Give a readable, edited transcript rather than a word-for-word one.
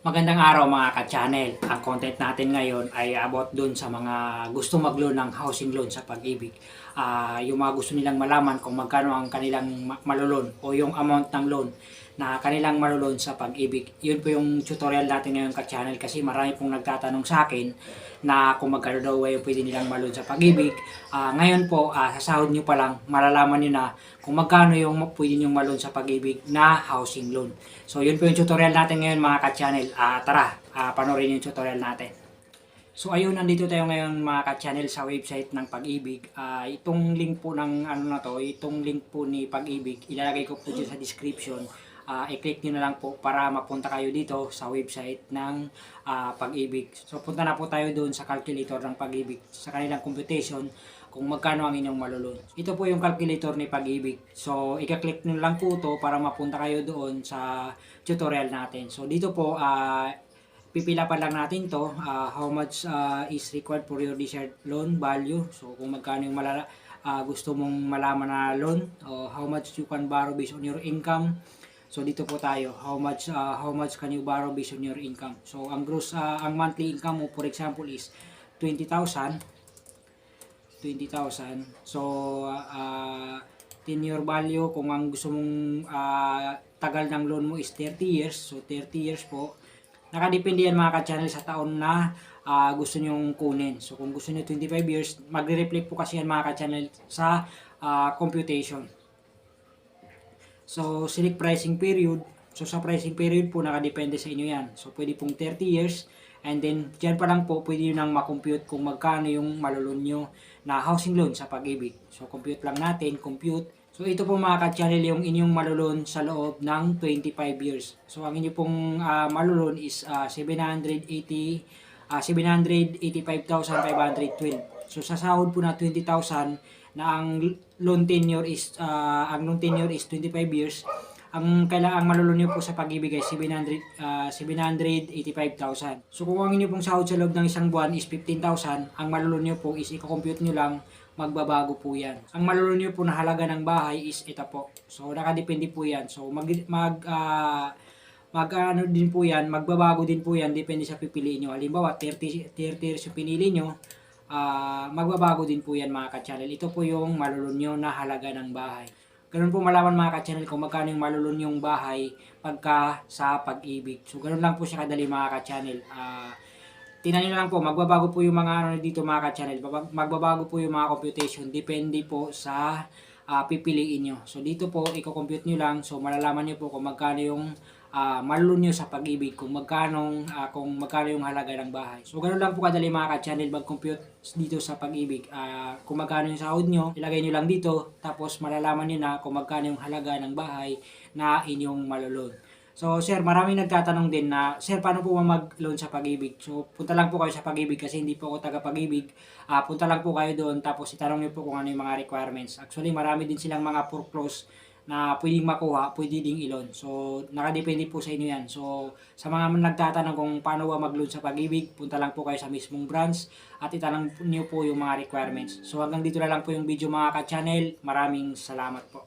Magandang araw mga ka-channel. Ang content natin ngayon ay about dun sa mga gusto mag-loan ng housing loan sa Pag-ibig. Yung mga gusto nilang malaman kung magkano ang kanilang maloloan o yung amount ng loan na kanilang maloloan sa Pag-ibig. Yun po yung tutorial natin ngayon ka-channel kasi marami pong nagtatanong sa akin na kung magkano daw yung pwede nilang maloloan sa Pag-ibig. Ngayon po, sa sahod nyo pa lang, malalaman nyo na kung magkano yung pwede nyo maloloan sa Pag-ibig na housing loan. So yun po yung tutorial natin ngayon mga ka-channel. Tara, panoorin yung tutorial natin. So ayun, nandito tayo ngayon mga ka-channel sa website ng Pag-ibig. Itong link po ng ano na to, itong link po ni Pag-ibig, ilalagay ko po dyan sa description. I-click nyo na lang po para mapunta kayo dito sa website ng Pag-ibig. So punta na po tayo doon sa calculator ng Pag-ibig, sa kanilang computation kung magkano ang inyong maloloan. Ito po yung calculator ni Pag-ibig. So i-click nyo lang po ito para mapunta kayo doon sa tutorial natin. So dito po, pipila pa lang natin to, how much is required for your desired loan value. So kung magkano yung gusto mong malaman na loan, o how much you can borrow based on your income. So dito po tayo, how much can you borrow based on your income. So ang gross, ang monthly income mo for example is 20,000. So 10-year value, kung ang gusto mong tagal ng loan mo is 30 years. So 30 years po. Nakadepende yan mga ka-channel sa taon na gusto nyong kunin. So kung gusto nyo 25 years, magre-reflect po kasi yan mga ka-channel sa computation. So select pricing period. So sa pricing period po, nakadepende sa inyo yan. So pwede pong 30 years. And then dyan pa lang po, pwede nyo nang makompute kung magkano yung maloloan nyo na housing loan sa Pag-ibig. So compute lang natin, compute. So ito po mga ka-channel yung inyong maloloan sa loob ng 25 years. So ang inyong pong maloloan is 785,512. So sa sahod po na 20,000 na ang loan tenure is 25 years, ang maloloan nyo po sa Pag-ibig ay 785,000. So kung ang inyo pong sahod sa loob ng isang buwan is 15,000, ang maloloan nyo po is i-compute nyo lang, magbabago po yan. Ang maloloan nyo po na halaga ng bahay is ito po. So nakadepende po yan. So din po yan, magbabago din po yan, depende sa pipiliin nyo. Halimbawa 30 years yung pinili nyo, magbabago din po yan mga ka-channel. Ito po yung maloloan nyo na halaga ng bahay. Ganun po malaman mga ka-channel kung magkano yung maloloan yung bahay pagka sa Pag-ibig. So ganun lang po siya kadali mga ka-channel. Tingnan nyo lang po, magbabago po yung mga dito mga ka-channel. Magbabago po yung mga computation. Depende po sa pipiliin nyo. So dito po, i-compute nyo lang. So malalaman nyo po kung magkano yung maloloan nyo sa Pag-ibig, kung magkano yung halaga ng bahay. So ganoon lang po kadali mga ka-channel mag-compute dito sa Pag-ibig. Kung magkano yung sahod nyo, ilagay nyo lang dito, tapos malalaman nyo na kung magkano yung halaga ng bahay na inyong maloloan. So sir, maraming nagtatanong din na, sir, paano po mag-loan sa Pag-ibig? So punta lang po kayo sa Pag-ibig kasi hindi po ako taga Pag-ibig. Punta lang po kayo doon, tapos itanong nyo po kung ano yung mga requirements. Actually, marami din silang mga foreclose na pwedeng makuha, pwede ding i-loan. So, nakadepende po sa inyo yan. So, sa mga nagtatanong kung paano ba mag-loan sa Pag-ibig, punta lang po kayo sa mismong branch at itanong niyo po yung mga requirements. So, hanggang dito na lang po yung video mga ka-channel. Maraming salamat po.